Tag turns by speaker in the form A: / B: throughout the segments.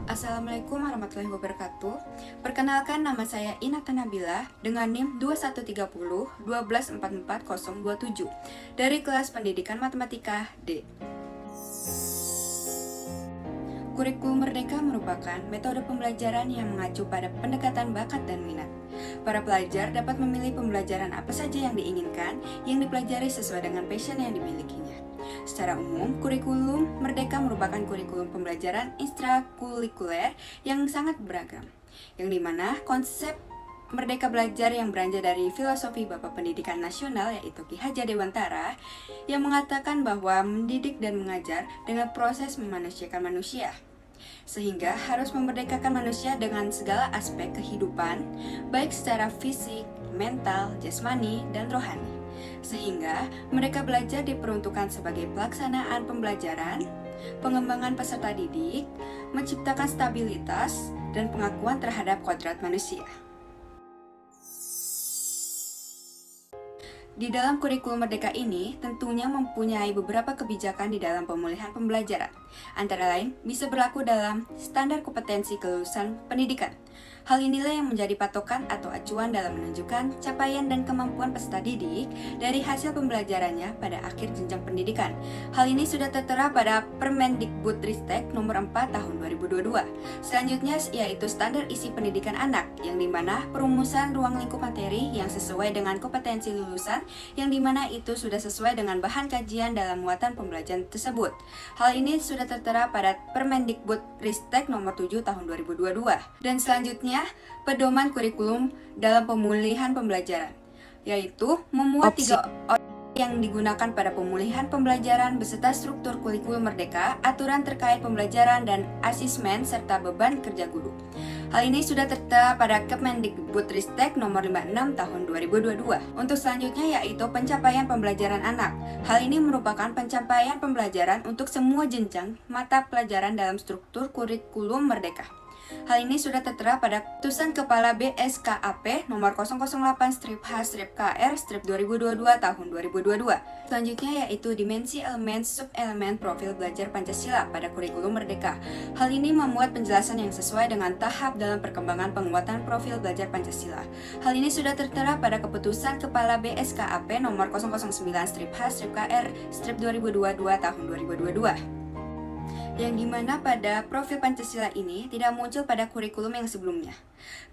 A: Assalamualaikum warahmatullahi wabarakatuh. Perkenalkan, nama saya Inata Nabila dengan NIM 2130 1244027 dari kelas Pendidikan Matematika D. Kurikulum Merdeka merupakan metode pembelajaran yang mengacu pada pendekatan bakat dan minat. Para pelajar dapat memilih pembelajaran apa saja yang diinginkan, yang dipelajari sesuai dengan passion yang dimilikinya. Secara umum, kurikulum Merdeka merupakan kurikulum pembelajaran ekstrakurikuler yang sangat beragam, yang dimana konsep Merdeka Belajar yang beranjak dari filosofi Bapak Pendidikan Nasional yaitu Ki Hajar Dewantara yang mengatakan bahwa mendidik dan mengajar dengan proses memanusiakan manusia, sehingga harus memerdekakan manusia dengan segala aspek kehidupan, baik secara fisik, mental, jasmani, dan rohani. Sehingga mereka belajar diperuntukkan sebagai pelaksanaan pembelajaran, pengembangan peserta didik, menciptakan stabilitas, dan pengakuan terhadap kodrat manusia. Di dalam kurikulum Merdeka ini tentunya mempunyai beberapa kebijakan di dalam pemulihan pembelajaran. Antara lain, bisa berlaku dalam standar kompetensi kelulusan pendidikan. Hal inilah yang menjadi patokan atau acuan dalam menunjukkan capaian dan kemampuan peserta didik dari hasil pembelajarannya pada akhir jenjang pendidikan. Hal ini sudah tertera pada Permendikbudristek nomor 4 tahun 2022. Selanjutnya yaitu standar isi pendidikan anak, yang dimana perumusan ruang lingkup materi yang sesuai dengan kompetensi lulusan, yang dimana itu sudah sesuai dengan bahan kajian dalam muatan pembelajaran tersebut. Hal ini sudah tertera pada Permendikbudristek nomor 7 tahun 2022. Dan selanjutnya, pedoman kurikulum dalam pemulihan pembelajaran, yaitu memuat tiga yang digunakan pada pemulihan pembelajaran beserta struktur kurikulum Merdeka, aturan terkait pembelajaran dan asesmen serta beban kerja guru. Hal ini sudah tertera pada Kemendikbudristek nomor 56 tahun 2022. Untuk selanjutnya yaitu pencapaian pembelajaran anak. Hal ini merupakan pencapaian pembelajaran untuk semua jenjang mata pelajaran dalam struktur kurikulum Merdeka. Hal ini sudah tertera pada Keputusan Kepala BSKAP nomor 008-H-KR-2022 tahun 2022. Selanjutnya yaitu dimensi elemen sub-elemen profil belajar Pancasila pada kurikulum Merdeka. Hal ini memuat penjelasan yang sesuai dengan tahap dalam perkembangan penguatan profil belajar Pancasila. Hal ini sudah tertera pada Keputusan Kepala BSKAP nomor 009-H-KR-2022 tahun 2022. Yang dimana pada profil Pancasila ini tidak muncul pada kurikulum yang sebelumnya.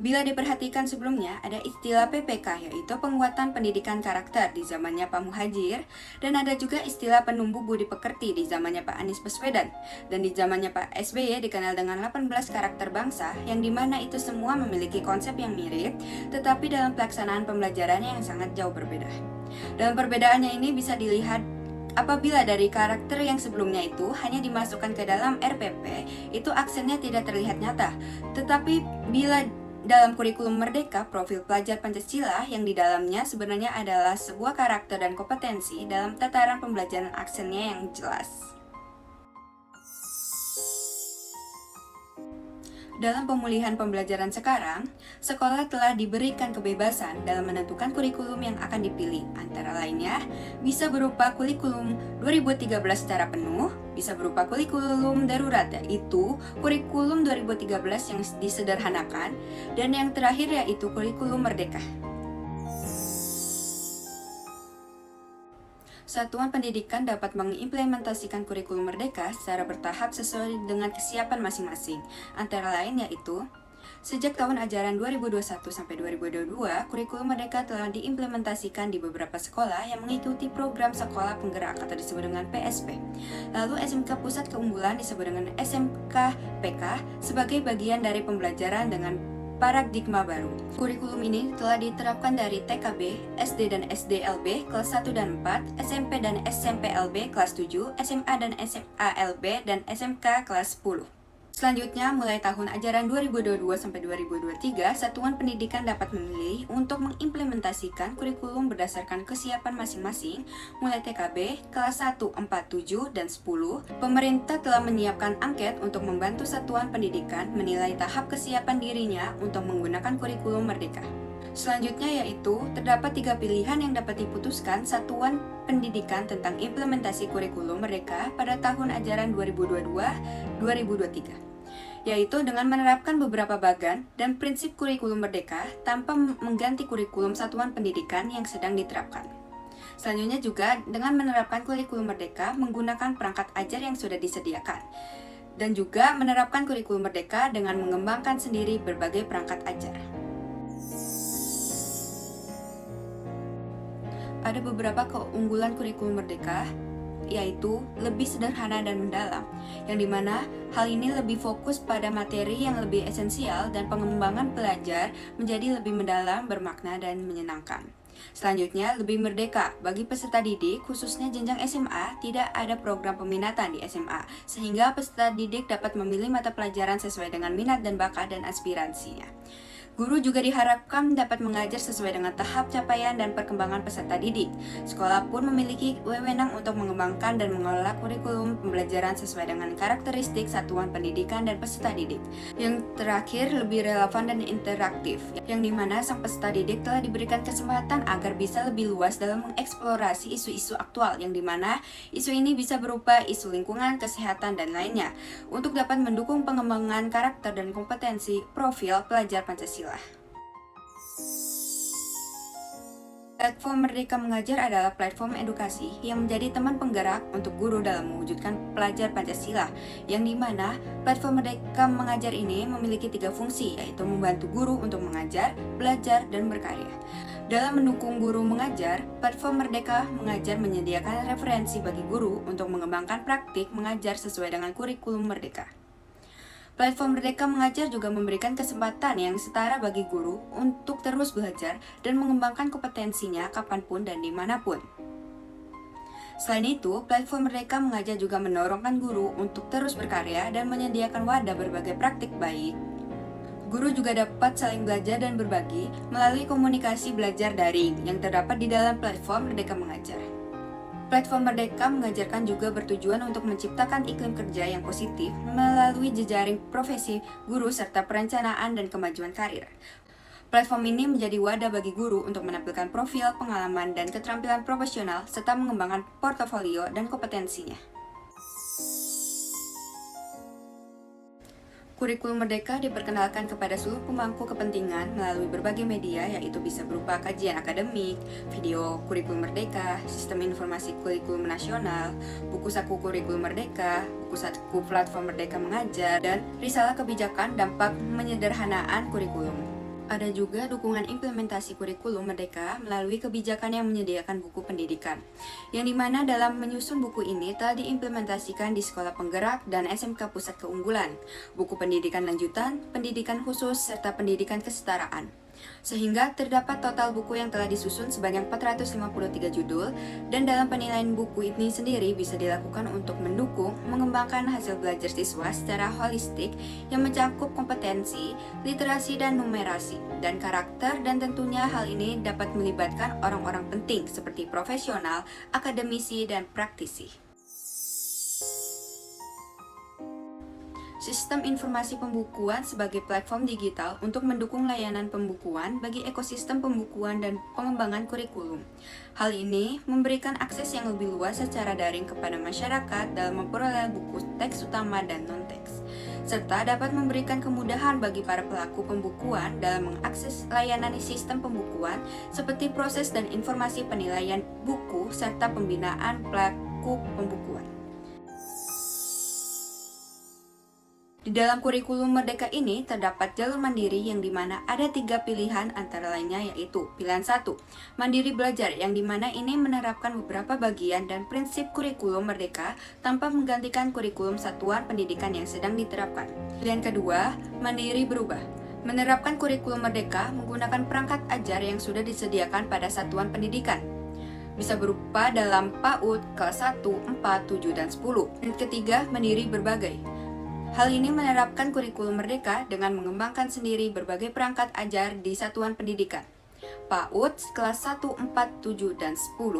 A: Bila diperhatikan sebelumnya, ada istilah PPK, yaitu penguatan pendidikan karakter di zamannya Pak Muhadjir, dan ada juga istilah penumbuh budi pekerti di zamannya Pak Anies Baswedan, dan di zamannya Pak SBY dikenal dengan 18 karakter bangsa, yang dimana itu semua memiliki konsep yang mirip, tetapi dalam pelaksanaan pembelajarannya yang sangat jauh berbeda. Dalam perbedaannya ini bisa dilihat apabila dari karakter yang sebelumnya itu hanya dimasukkan ke dalam RPP, itu aksennya tidak terlihat nyata. Tetapi bila dalam kurikulum Merdeka, profil pelajar Pancasila yang di dalamnya sebenarnya adalah sebuah karakter dan kompetensi dalam tataran pembelajaran aksennya yang jelas. Dalam pemulihan pembelajaran sekarang, sekolah telah diberikan kebebasan dalam menentukan kurikulum yang akan dipilih. Antara lainnya, bisa berupa kurikulum 2013 secara penuh, bisa berupa kurikulum darurat, yaitu kurikulum 2013 yang disederhanakan, dan yang terakhir yaitu kurikulum Merdeka. Satuan pendidikan dapat mengimplementasikan kurikulum Merdeka secara bertahap sesuai dengan kesiapan masing-masing. Antara lain yaitu, sejak tahun ajaran 2021 sampai 2022, kurikulum Merdeka telah diimplementasikan di beberapa sekolah yang mengikuti program sekolah penggerak atau disebut dengan PSP. Lalu SMK Pusat Keunggulan disebut dengan SMK PK sebagai bagian dari pembelajaran dengan paradigma baru. Kurikulum ini telah diterapkan dari TKB, SD dan SDLB kelas 1 dan 4, SMP dan SMPLB kelas 7, SMA dan SMALB, dan SMK kelas 10. Selanjutnya, mulai tahun ajaran 2022 sampai 2023, satuan pendidikan dapat memilih untuk mengimplementasikan kurikulum berdasarkan kesiapan masing-masing. Mulai TKB, kelas 1, 4, 7, dan 10, pemerintah telah menyiapkan angket untuk membantu satuan pendidikan menilai tahap kesiapan dirinya untuk menggunakan kurikulum Merdeka. Selanjutnya yaitu, terdapat 3 pilihan yang dapat diputuskan Satuan Pendidikan tentang implementasi kurikulum Merdeka pada tahun ajaran 2022-2023, yaitu dengan menerapkan beberapa bagan dan prinsip kurikulum Merdeka tanpa mengganti kurikulum Satuan Pendidikan yang sedang diterapkan. Selanjutnya juga dengan menerapkan kurikulum Merdeka menggunakan perangkat ajar yang sudah disediakan, dan juga menerapkan kurikulum Merdeka dengan mengembangkan sendiri berbagai perangkat ajar. Ada beberapa keunggulan kurikulum Merdeka, yaitu lebih sederhana dan mendalam, yang dimana hal ini lebih fokus pada materi yang lebih esensial dan pengembangan pelajar menjadi lebih mendalam, bermakna, dan menyenangkan. Selanjutnya, lebih merdeka bagi peserta didik, khususnya jenjang SMA, tidak ada program peminatan di SMA, sehingga peserta didik dapat memilih mata pelajaran sesuai dengan minat dan bakat dan aspirasinya. Guru juga diharapkan dapat mengajar sesuai dengan tahap capaian dan perkembangan peserta didik. Sekolah pun memiliki wewenang untuk mengembangkan dan mengelola kurikulum pembelajaran sesuai dengan karakteristik satuan pendidikan dan peserta didik. Yang terakhir, lebih relevan dan interaktif, yang dimana sang peserta didik telah diberikan kesempatan agar bisa lebih luas dalam mengeksplorasi isu-isu aktual, yang dimana isu ini bisa berupa isu lingkungan, kesehatan, dan lainnya, untuk dapat mendukung pengembangan karakter dan kompetensi profil pelajar Pancasila. Platform Merdeka Mengajar adalah platform edukasi yang menjadi teman penggerak untuk guru dalam mewujudkan pelajar Pancasila, yang dimana platform Merdeka Mengajar ini memiliki 3 fungsi, yaitu membantu guru untuk mengajar, belajar, dan berkarya. Dalam mendukung guru mengajar, platform Merdeka Mengajar menyediakan referensi bagi guru untuk mengembangkan praktik mengajar sesuai dengan kurikulum Merdeka. Platform Merdeka Mengajar juga memberikan kesempatan yang setara bagi guru untuk terus belajar dan mengembangkan kompetensinya kapanpun dan dimanapun. Selain itu, platform Merdeka Mengajar juga mendorongkan guru untuk terus berkarya dan menyediakan wadah berbagai praktik baik. Guru juga dapat saling belajar dan berbagi melalui komunikasi belajar daring yang terdapat di dalam platform Merdeka Mengajar. Platform Merdeka Mengajarkan juga bertujuan untuk menciptakan iklim kerja yang positif melalui jejaring profesi guru serta perencanaan dan kemajuan karir. Platform ini menjadi wadah bagi guru untuk menampilkan profil, pengalaman, dan keterampilan profesional serta mengembangkan portofolio dan kompetensinya. Kurikulum Merdeka diperkenalkan kepada seluruh pemangku kepentingan melalui berbagai media, yaitu bisa berupa kajian akademik, video kurikulum Merdeka, sistem informasi kurikulum nasional, buku saku kurikulum Merdeka, buku saku platform Merdeka Mengajar, dan risalah kebijakan dampak penyederhanaan kurikulum. Ada juga dukungan implementasi kurikulum Merdeka melalui kebijakan yang menyediakan buku pendidikan, yang dimana dalam menyusun buku ini telah diimplementasikan di sekolah penggerak dan SMK Pusat Keunggulan, buku pendidikan lanjutan, pendidikan khusus, serta pendidikan kesetaraan. Sehingga terdapat total buku yang telah disusun sebanyak 453 judul, dan dalam penilaian buku ini sendiri bisa dilakukan untuk mendukung mengembangkan hasil belajar siswa secara holistik yang mencakup kompetensi, literasi dan numerasi, dan karakter, dan tentunya hal ini dapat melibatkan orang-orang penting seperti profesional, akademisi, dan praktisi. Sistem informasi pembukuan sebagai platform digital untuk mendukung layanan pembukuan bagi ekosistem pembukuan dan pengembangan kurikulum. Hal ini memberikan akses yang lebih luas secara daring kepada masyarakat dalam memperoleh buku teks utama dan non-teks, serta dapat memberikan kemudahan bagi para pelaku pembukuan dalam mengakses layanan sistem pembukuan seperti proses dan informasi penilaian buku serta pembinaan pelaku pembukuan. Di dalam kurikulum Merdeka ini terdapat jalur mandiri yang dimana ada 3 pilihan antara lainnya, yaitu pilihan 1, mandiri belajar, yang dimana ini menerapkan beberapa bagian dan prinsip kurikulum Merdeka tanpa menggantikan kurikulum satuan pendidikan yang sedang diterapkan. Pilihan kedua, mandiri berubah, menerapkan kurikulum Merdeka menggunakan perangkat ajar yang sudah disediakan pada satuan pendidikan. Bisa berupa dalam PAUD kelas 1, 4, 7, dan 10. Dan ketiga, mandiri berbagai. Hal ini menerapkan kurikulum Merdeka dengan mengembangkan sendiri berbagai perangkat ajar di satuan pendidikan. PAUD kelas 1, 4, 7, dan 10.